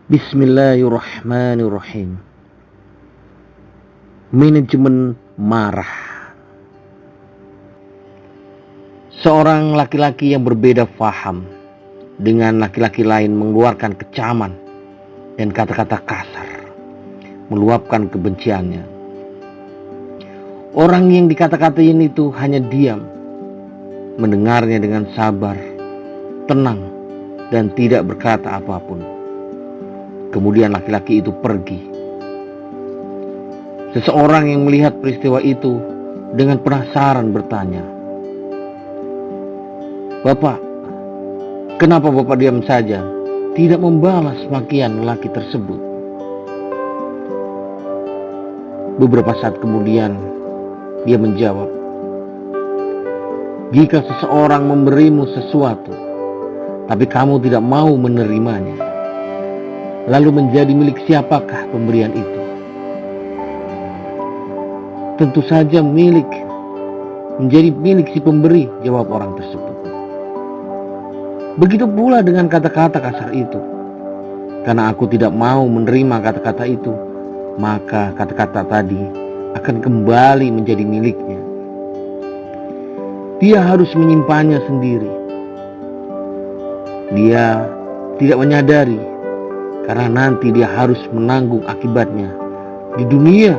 Bismillahirrahmanirrahim. Manajemen marah. Seorang laki-laki yang berbeda faham dengan laki-laki lain mengeluarkan kecaman dan kata-kata kasar, meluapkan kebenciannya. Orang yang dikata-katain itu hanya diam, mendengarnya dengan sabar, tenang, dan tidak berkata apapun. Kemudian laki-laki itu pergi. Seseorang yang melihat peristiwa itu dengan penasaran bertanya, "Bapak, kenapa Bapak diam saja, tidak membalas makian lelaki tersebut?" Beberapa saat kemudian dia menjawab, "Jika seseorang memberimu sesuatu, tapi kamu tidak mau menerimanya, lalu menjadi milik siapakah pemberian itu?" "Tentu saja menjadi milik si pemberi," jawab orang tersebut. "Begitu pula dengan kata-kata kasar itu. Karena aku tidak mau menerima kata-kata itu, maka kata-kata tadi akan kembali menjadi miliknya. Dia harus menyimpannya sendiri. Dia tidak menyadari karena nanti dia harus menanggung akibatnya di dunia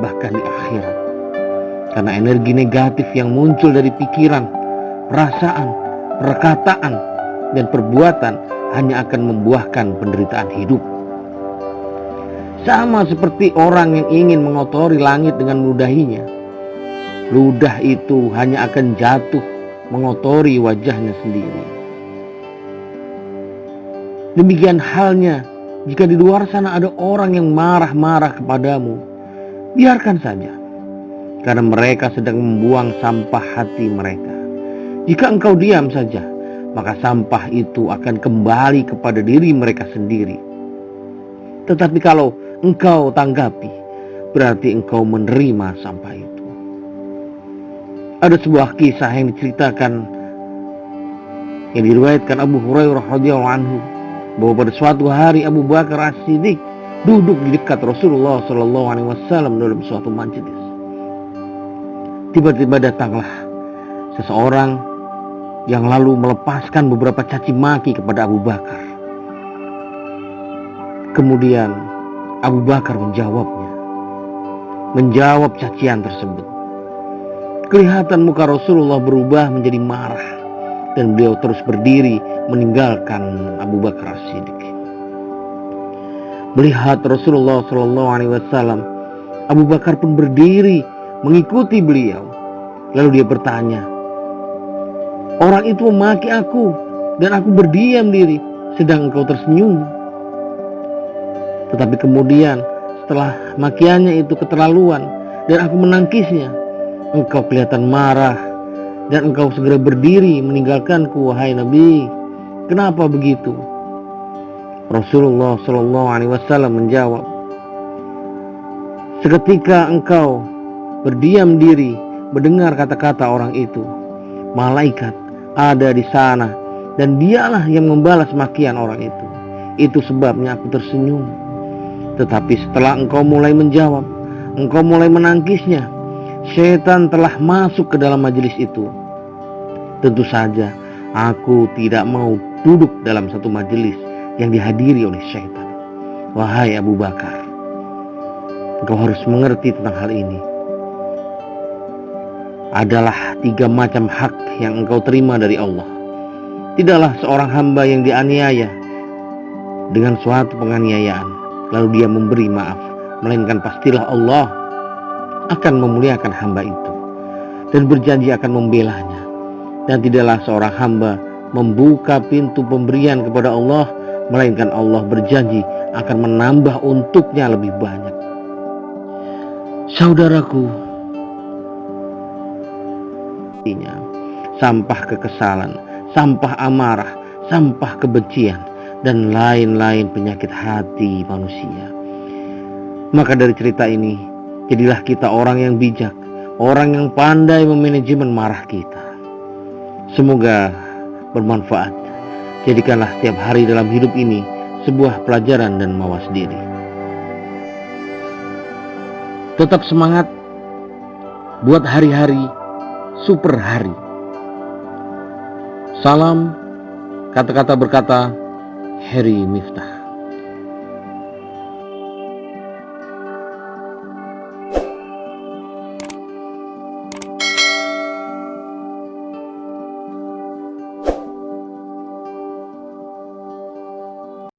bahkan di akhirat. Karena energi negatif yang muncul dari pikiran, perasaan, perkataan, dan perbuatan hanya akan membuahkan penderitaan hidup. Sama seperti orang yang ingin mengotori langit dengan meludahinya. Ludah itu hanya akan jatuh mengotori wajahnya sendiri. Demikian halnya jika di luar sana ada orang yang marah-marah kepadamu, biarkan saja, karena mereka sedang membuang sampah hati mereka. Jika engkau diam saja, maka sampah itu akan kembali kepada diri mereka sendiri. Tetapi kalau engkau tanggapi, berarti engkau menerima sampah itu. Ada sebuah kisah yang diceritakan, yang diriwayatkan Abu Hurairah radhiyallahu anhu, bahwa pada suatu hari Abu Bakar As-Siddiq duduk di dekat Rasulullah SAW dalam suatu majelis. Tiba-tiba datanglah seseorang yang lalu melepaskan beberapa caci maki kepada Abu Bakar. Kemudian Abu Bakar menjawab cacian tersebut. Kelihatan muka Rasulullah berubah menjadi marah dan beliau terus berdiri meninggalkan Abu Bakar As-Siddiq. Melihat Rasulullah SAW, Abu Bakar pun berdiri mengikuti beliau. Lalu dia bertanya, "Orang itu memaki aku dan aku berdiam diri, sedang engkau tersenyum." Tetapi kemudian setelah makiannya itu keterlaluan dan aku menangkisnya, engkau kelihatan marah dan engkau segera berdiri meninggalkanku, wahai Nabi. Kenapa begitu?" Rasulullah SAW menjawab, "Seketika engkau berdiam diri mendengar kata-kata orang itu, malaikat ada di sana dan dialah yang membalas makian orang itu. Itu sebabnya aku tersenyum. Tetapi setelah engkau mulai menjawab, engkau mulai menangkisnya, syaitan telah masuk ke dalam majelis itu. Tentu saja aku tidak mau duduk dalam satu majelis yang dihadiri oleh syaitan. Wahai Abu Bakar, engkau harus mengerti tentang hal ini. Adalah 3 macam hak yang engkau terima dari Allah. Tidaklah seorang hamba yang dianiaya dengan suatu penganiayaan, lalu dia memberi maaf, melainkan pastilah Allah akan memuliakan hamba itu dan berjanji akan membelanya. Dan tidaklah seorang hamba membuka pintu pemberian kepada Allah, melainkan Allah berjanji akan menambah untuknya lebih banyak." Saudaraku, sampah kekesalan, sampah amarah, sampah kebencian, dan lain-lain penyakit hati manusia. Maka dari cerita ini, jadilah kita orang yang bijak, orang yang pandai memanajemen marah kita. Semoga bermanfaat. Jadikanlah setiap hari dalam hidup ini sebuah pelajaran dan mawas diri. Tetap semangat buat hari-hari super hari. Salam kata-kata berkata, Heri Miftah.